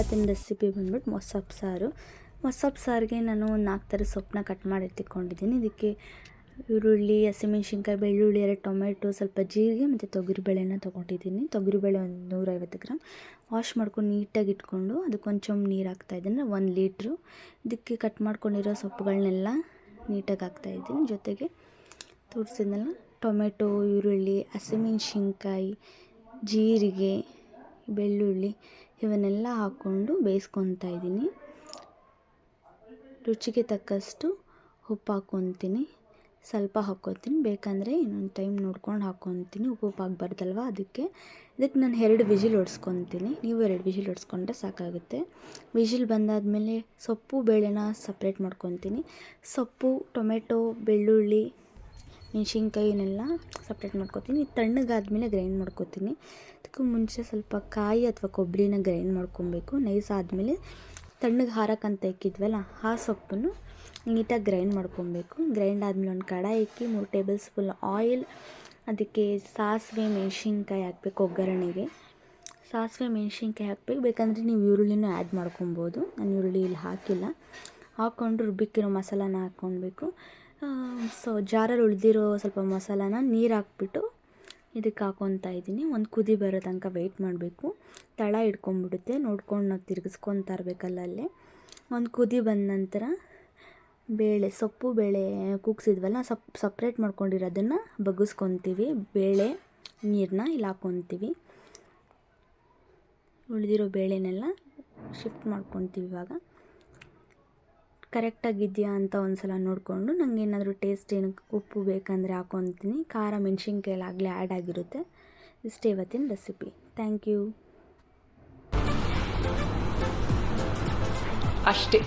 ಇವತ್ತಿನ ರೆಸಿಪಿ ಬಂದ್ಬಿಟ್ಟು ಮೊಸಪ್ಪು ಸಾರು. ಮೊಸಪ್ಪು ಸಾರಿಗೆ ನಾನು ಒಂದು 4 ಥರದ ಸೊಪ್ಪನ್ನ ಕಟ್ ಮಾಡಿ ಎತ್ತಿಕೊಂಡಿದ್ದೀನಿ. ಇದಕ್ಕೆ ಈರುಳ್ಳಿ, ಹಸಿಮೆಣ್ಸಿನ್ಕಾಯಿ, ಬೆಳ್ಳುಳ್ಳಿ, 2 ಟೊಮೆಟೊ, ಸ್ವಲ್ಪ ಜೀರಿಗೆ ಮತ್ತು ತೊಗರಿಬೇಳೆನ ತೊಗೊಂಡಿದ್ದೀನಿ. ತೊಗರಿಬೇಳೆ ಒಂದು 150 ಗ್ರಾಮ್ ವಾಶ್ ಮಾಡ್ಕೊಂಡು ನೀಟಾಗಿ ಇಟ್ಕೊಂಡು ಅದಕ್ಕೊಂಚಮ್ ನೀರು ಹಾಕ್ತಾಯಿದ್ದೀನಿ, 1 ಲೀಟ್ರು. ಇದಕ್ಕೆ ಕಟ್ ಮಾಡ್ಕೊಂಡಿರೋ ಸೊಪ್ಪುಗಳನ್ನೆಲ್ಲ ನೀಟಾಗಿ ಹಾಕ್ತಾಯಿದ್ದೀನಿ. ಜೊತೆಗೆ ತೋರಿಸಿದ್ನಲ್ಲ ಟೊಮೆಟೊ, ಈರುಳ್ಳಿ, ಹಸಿಮೆಣ್ಸಿನ್ಕಾಯಿ, ಜೀರಿಗೆ, ಬೆಳ್ಳುಳ್ಳಿ ಇವನ್ನೆಲ್ಲ ಹಾಕ್ಕೊಂಡು ಬೇಯಿಸ್ಕೊತಾ ಇದ್ದೀನಿ. ರುಚಿಗೆ ತಕ್ಕಷ್ಟು ಉಪ್ಪು ಹಾಕ್ಕೊತೀನಿ, ಸ್ವಲ್ಪ ಹಾಕ್ಕೊತೀನಿ, ಬೇಕಂದರೆ ಇನ್ನೊಂದು ಟೈಮ್ ನೋಡ್ಕೊಂಡು ಹಾಕ್ಕೊತೀನಿ. ಉಪ್ಪು ಆಗಬಾರ್ದಲ್ವ, ಇದಕ್ಕೆ ನಾನು 2 ವಿಜಿಲ್ ಹೊಡ್ಸ್ಕೊತೀನಿ. ನೀವು 2 ವಿಜಿಲ್ ಹೊಡ್ಸ್ಕೊಂಡ್ರೆ ಸಾಕಾಗುತ್ತೆ. ವಿಜಿಲ್ ಬಂದಾದಮೇಲೆ ಸೊಪ್ಪು ಬೇಳೆನ ಸಪ್ರೇಟ್ ಮಾಡ್ಕೊತೀನಿ. ಸೊಪ್ಪು, ಟೊಮೆಟೊ, ಬೆಳ್ಳುಳ್ಳಿ, ಮೆಣಸಿನ್ಕಾಯಿನೆಲ್ಲ ಸಪ್ರೇಟ್ ಮಾಡ್ಕೊತೀನಿ. ತಣ್ಣಗಾದ್ಮೇಲೆ ಗ್ರೈಂಡ್ ಮಾಡ್ಕೊತೀನಿ. ಅದಕ್ಕೂ ಮುಂಚೆ ಸ್ವಲ್ಪ ಕಾಯಿ ಅಥವಾ ಕೊಬ್ಬರಿನ ಗ್ರೈಂಡ್ ಮಾಡ್ಕೊಬೇಕು. ನೈಸ್ ಆದಮೇಲೆ ತಣ್ಣಗೆ ಹಾರಕ್ಕಂತ ಇಕ್ಕಿದ್ವಲ್ಲ ಆ ಸೊಪ್ಪನ್ನು ನೀಟಾಗಿ ಗ್ರೈಂಡ್ ಮಾಡ್ಕೊಬೇಕು. ಗ್ರೈಂಡ್ ಆದಮೇಲೆ ಒಂದು ಕಡಾಯಿ ಇಕ್ಕಿ 3 ಟೇಬಲ್ ಸ್ಪೂನ್ ಆಯಿಲ್, ಅದಕ್ಕೆ ಸಾಸಿವೆ, ಮೆಣಸಿನ್ಕಾಯಿ ಹಾಕಬೇಕು. ಒಗ್ಗರಣೆಗೆ ಸಾಸಿವೆ, ಮೆಣಸಿನ್ಕಾಯಿ ಹಾಕಬೇಕು. ಬೇಕಂದರೆ ನೀವು ಈರುಳ್ಳಿನೂ ಆ್ಯಡ್ ಮಾಡ್ಕೊಬೋದು. ನಾನು ಈರುಳ್ಳಿ ಇಲ್ಲಿ ಹಾಕಿಲ್ಲ. ಹಾಕ್ಕೊಂಡು ರುಬ್ಬಿಕ್ಕಿರೋ ಮಸಾಲಾನ ಹಾಕ್ಕೊಳ್ಬೇಕು. ಜಾರಲ್ಲಿ ಉಳಿದಿರೋ ಸ್ವಲ್ಪ ಮಸಾಲಾನ ನೀರು ಹಾಕ್ಬಿಟ್ಟು ಇದಕ್ಕೆ ಹಾಕ್ಕೊತಾ ಇದ್ದೀನಿ. ಒಂದು ಕುದಿ ಬರೋ ತನಕ ವೆಯ್ಟ್ ಮಾಡಬೇಕು. ತಳ ಹಿಡ್ಕೊಂಬಿಡುತ್ತೆ, ನೋಡ್ಕೊಂಡು ನಾವು ತಿರುಗಿಸ್ಕೊತಾ ಇರಬೇಕಲ್ಲೇ. ಒಂದು ಕುದಿ ಬಂದ ನಂತರ ಸೊಪ್ಪು ಬೇಳೆ ಕೂಗಿಸಿದ್ವಲ್ಲ, ಸಪ್ರೇಟ್ ಮಾಡ್ಕೊಂಡಿರೋದನ್ನು ಬಗ್ಗಿಸ್ಕೊತೀವಿ. ಬೇಳೆ ನೀರನ್ನ ಇಲ್ಲಿ ಹಾಕ್ಕೊತೀವಿ. ಉಳಿದಿರೋ ಬೇಳೆನೆಲ್ಲ ಶಿಫ್ಟ್ ಮಾಡ್ಕೊತೀವಿ. ಇವಾಗ ಕರೆಕ್ಟಾಗಿದೆಯಾ ಅಂತ ಒಂದು ಸಲ ನೋಡಿಕೊಂಡು ನನಗೆ ಏನಾದರೂ ಟೇಸ್ಟ್ ಉಪ್ಪು ಬೇಕಂದರೆ ಹಾಕ್ಕೊತೀನಿ. ಖಾರ, ಮೆಣಸಿನ್ಕಾಯಿ ಆಗಲೇ ಆ್ಯಡ್ ಆಗಿರುತ್ತೆ. ಇಷ್ಟೇ ಇವತ್ತಿನ ರೆಸಿಪಿ. Thank you. ಅಷ್ಟೇ.